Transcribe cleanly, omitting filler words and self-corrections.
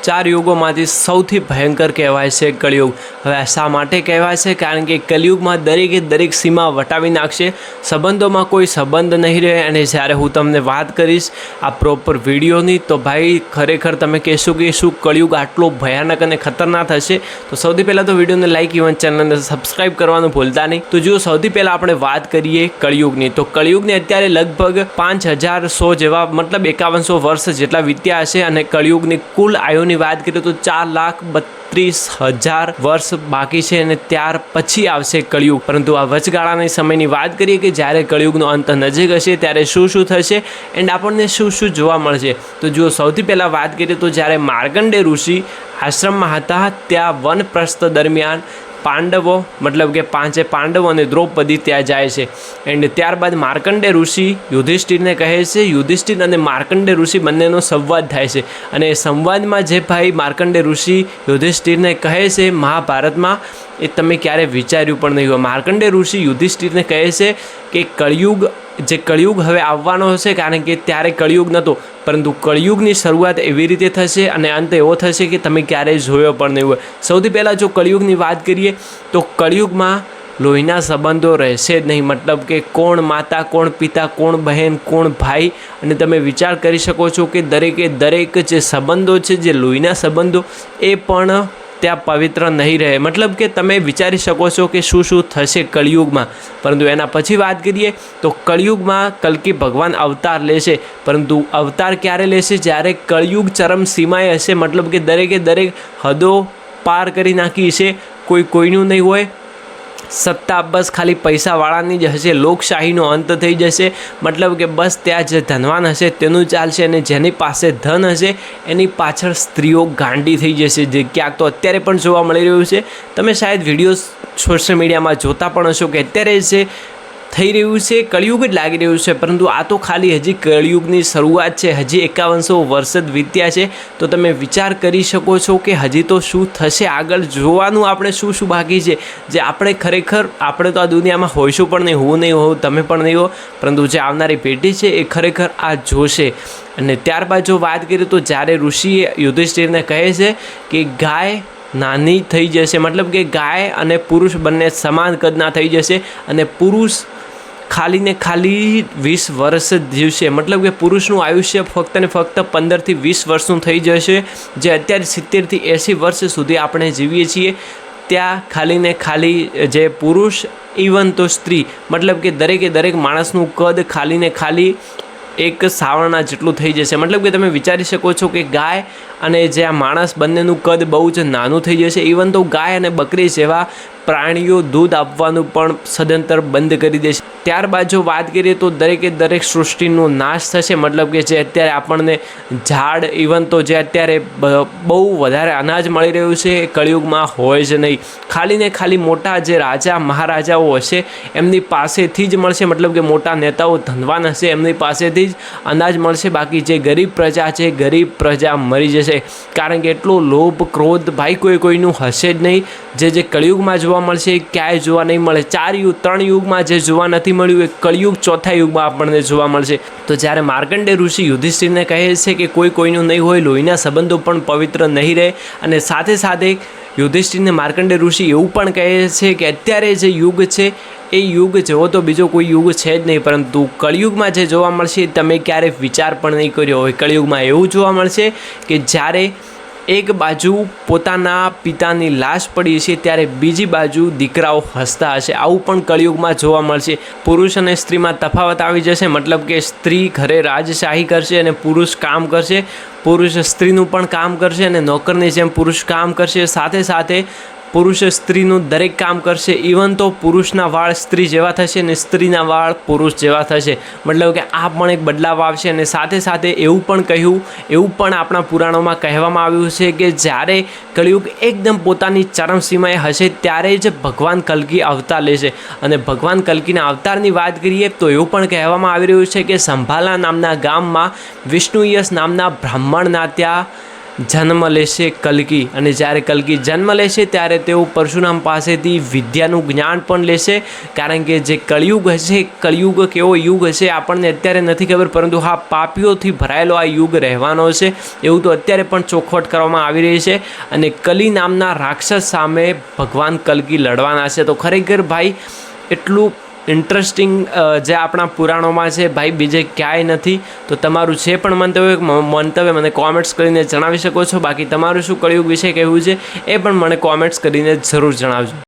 ચાર યુગોમાંથી સૌથી ભયંકર કહેવાય છે કળિયુગ। હવે શા માટે કહેવાય છે? કારણ કે કલિયુગમાં દરેકે દરેક સીમા વટાવી નાખશે, સંબંધોમાં કોઈ સંબંધ નહીં રહે। અને જ્યારે હું તમને વાત કરીશ આ પ્રોપર વિડીયોની તો ભાઈ ખરેખર તમે કહેશો કે શું કળિયુગ આટલો ભયાનક અને ખતરનાક હશે? તો સૌથી પહેલાં તો વિડીયોને લાઈક ઇવન ચેનલને સબસ્ક્રાઈબ કરવાનું ભૂલતા નહીં। તો જો સૌથી પહેલાં આપણે વાત કરીએ કળિયુગની, તો કળિયુગને અત્યારે લગભગ 5100 જેવા મતલબ 5100 વર્ષ જેટલા વીત્યા હશે। અને કળિયુગની કુલ આયુની વાત કરીએ તો 4,32,000 વર્ષ બાકી છે અને ત્યાર પછી આવશે કળિયુગ। પરંતુ આ વચગાળાની સમયની વાત કરીએ કે જ્યારે કળિયુગનો અંત નજીક હશે ત્યારે શું શું થશે એન્ડ આપણને શું શું જોવા મળશે। તો જો સૌથી પહેલાં વાત કરીએ તો જ્યારે માર્કંડેય ઋષિ આશ્રમમાં હતા ત્યાં વનપ્રસ્થ દરમિયાન પાંડવો મતલબ કે પાંચે પાંડવો અને દ્રૌપદી ત્યાં જાય છે એન્ડ ત્યારબાદ માર્કંડેય ઋષિ યુધિષ્ઠિરને કહે છે, યુધિષ્ઠિર અને માર્કંડેય ઋષિ બંનેનો સંવાદ થાય છે અને એ સંવાદમાં જે ભાઈ માર્કંડેય ઋષિ યુધિષ્ઠિરને કહે છે મહાભારતમાં એ તમે ક્યારે વિચાર્યું પણ નહીં હોય। માર્કંડેય ઋષિ યુધિષ્ઠિરને કહે છે કે કળિયુગ હવે આવવાનો હશે, કારણ કે ત્યારે કળિયુગ નહોતો પરંતુ કળિયુગની શરૂઆત એવી રીતે થશે અને અંત એવો થશે કે તમે ક્યારેય જોયો પણ નહીં હોય। સૌથી પહેલાં જો કળિયુગની વાત કરીએ તો કળિયુગમાં લોહીના સંબંધો રહેશે જ નહીં, મતલબ કે કોણ માતા, કોણ પિતા, કોણ બહેન, કોણ ભાઈ। અને તમે વિચાર કરી શકો છો કે દરેકે દરેક જે સંબંધો છે, જે લોહીના સંબંધો એ પણ ત્યાં પવિત્ર નહીં રહે, મતલબ કે તમે વિચારી શકો છો કે શું શું થશે કળિયુગમાં। પરંતુ એના પછી વાત કરીએ તો કળિયુગમાં કલ્કી ભગવાન અવતાર લેશે, પરંતુ અવતાર ક્યારે લેશે? જ્યારે કળિયુગ ચરમ સીમાએ હશે, મતલબ કે દરેકે દરેક હદો પાર કરી નાખી છે, કોઈનું નહીં હોય, સત્તા બસ ખાલી પૈસાવાળાની જ હશે, લોકશાહીનો અંત થઈ જશે, મતલબ કે બસ ત્યાં જે ધનવાન હશે તેનું ચાલશે અને જેની પાસે ધન હશે એની પાછળ સ્ત્રીઓ ગાંડી થઈ જશે, જે ક્યાંક તો અત્યારે પણ જોવા મળી રહ્યું છે। તમે શાયદ વિડીયો સોશિયલ મીડિયામાં જોતા પણ હશો કે અત્યારે જે થઈ રહ્યું છે કળિયુગ જ લાગી રહ્યું છે, પરંતુ આ તો ખાલી હજી કળિયુગની શરૂઆત છે, હજી 5100 વર્ષ જ વીત્યા છે। તો તમે વિચાર કરી શકો છો કે હજી તો શું થશે આગળ, જોવાનું આપણે શું શું બાકી છે, જે આપણે ખરેખર આપણે તો આ દુનિયામાં હોઈશું પણ નહીં, હું નહીં હોઉં, તમે પણ નહીં હો, પરંતુ જે આવનારી પેઢી છે એ ખરેખર આ જોશે। અને ત્યારબાદ જો વાત કરીએ તો જ્યારે ઋષિએ યુધિષ્ઠિરને કહે છે કે ગાય નાની થઈ જશે, મતલબ કે ગાય અને પુરુષ બંને સમાન કદના થઈ જશે અને પુરુષ ખાલી ને ખાલી 20 વર્ષ જ જીવશે, મતલબ કે પુરુષનું આયુષ્ય ફક્ત ને ફક્ત 15 થી 20 વર્ષનું થઈ જશે, જે અત્યારે 70 થી 80 વર્ષ સુધી આપણે જીવીએ છીએ। ત્યાં ખાલી ને ખાલી જે પુરુષ ઇવન તો સ્ત્રી, મતલબ કે દરેકે દરેક માણસનું કદ ખાલી ને ખાલી એક સાવરણા જેટલું થઈ જશે, મતલબ કે તમે વિચારી શકો છો કે ગાય અને જે આ માણસ બંનેનું કદ બહુ જ નાનું થઈ જશે। ઇવન તો ગાય અને બકરી જેવા પ્રાણીઓ દૂધ આપવાનું પણ સદંતર બંધ કરી દેશે। ત્યારબાદ જો વાત કરીએ તો દરેકે દરેક સૃષ્ટિનો નાશ થશે, મતલબ કે જે અત્યારે આપણને ઝાડ ઇવન તો જે અત્યારે બહુ વધારે અનાજ મળી રહ્યું છે એ કળિયુગમાં હોય જ નહીં, ખાલી ને ખાલી મોટા જે રાજા મહારાજાઓ હશે એમની પાસેથી જ મળશે, મતલબ કે મોટા નેતાઓ ધનવાન હશે એમની પાસેથી જ અનાજ મળશે, બાકી જે ગરીબ પ્રજા છે ગરીબ પ્રજા મરી જશે, કારણ કે એટલો લોભ ક્રોધ ભાઈ કોઈનું હશે જ નહીં, જે કળિયુગમાં જોવા મળશે ક્યાંય જોવા નહીં મળે। 3 યુગમાં જે જોવા નથી મળ્યું એ કળિયુગ ચોથા યુગમાં આપણને જોવા મળશે। તો જ્યારે માર્કંડેય ઋષિ યુધિષ્ઠિરને કહે છે કે કોઈનું નહીં હોય, લોહીના સંબંધો પણ પવિત્ર નહીં રહે, અને સાથે સાથે યુધિષ્ઠિરને માર્કંડેય ઋષિ એવું પણ કહે છે કે અત્યારે જે યુગ છે એ યુગ જેવો તો બીજો કોઈ યુગ છે જ નહીં, પરંતુ કળિયુગમાં જે જોવા મળશે તમે ક્યારેય વિચાર પણ નહીં કર્યો હોય। કળિયુગમાં એવું જોવા મળશે કે જ્યારે એક બાજુ પોતાના પિતાની લાશ પડી છે ત્યારે બીજી બાજુ દીકરાઓ હસતા હશે, આવું પણ કળિયુગમાં જોવા મળશે। પુરુષ અને સ્ત્રીમાં તફાવત આવી જશે, મતલબ કે સ્ત્રી ઘરે રાજશાહી કરશે અને પુરુષ કામ કરશે, પુરુષ સ્ત્રીનું પણ કામ કરશે અને નોકરની જેમ પુરુષ કામ કરશે, સાથે સાથે પુરુષ સ્ત્રીનું દરેક કામ કરશે, ઇવન તો પુરુષના વાળ સ્ત્રી જેવા થશે અને સ્ત્રીના વાળ પુરુષ જેવા થશે, મતલબ કે આ પણ એક બદલાવ આવશે। અને સાથે સાથે એવું પણ આપણા પુરાણોમાં કહેવામાં આવ્યું છે કે જ્યારે કળિયુગ એકદમ પોતાની ચરમસીમાએ હશે ત્યારે જ ભગવાન કલ્કી અવતાર લેશે। અને ભગવાન કલ્કીના અવતારની વાત કરીએ તો એવું પણ કહેવામાં આવી રહ્યું છે કે સંભાલા નામના ગામમાં વિષ્ણુયશ નામના બ્રાહ્મણના ત્યાં જન્મ લેશે કલ્કી, અને જ્યારે કલ્કી જન્મ લેશે ત્યારે તેઓ પરશુરામ પાસેથી વિદ્યાનું જ્ઞાન પણ લેશે. કારણ કે જે કળિયુગ હશે, કળિયુગ કેવો યુગ હશે આપણને અત્યારે નથી ખબર, પરંતુ હા, પાપીઓથી ભરાયેલો આ યુગ રહેવાનો છે એવું તો અત્યારે પણ ચોખવટ કરવામાં આવી રહી છે. અને કલી નામના રાક્ષસ સામે ભગવાન કલ્કી લડવાના છે. તો ખરેખર ભાઈ એટલું ઇન્ટરેસ્ટિંગ જે આપણા પુરાણોમાં છે ભાઈ બીજે ક્યાંય નથી. તો તમારું જે પણ મંતવ્ય મને કોમેન્ટ્સ કરીને જણાવી શકો છો. બાકી તમારું શું કળિયુગ વિશે કહેવું છે એ પણ મને કોમેન્ટ્સ કરીને જરૂર જણાવજો.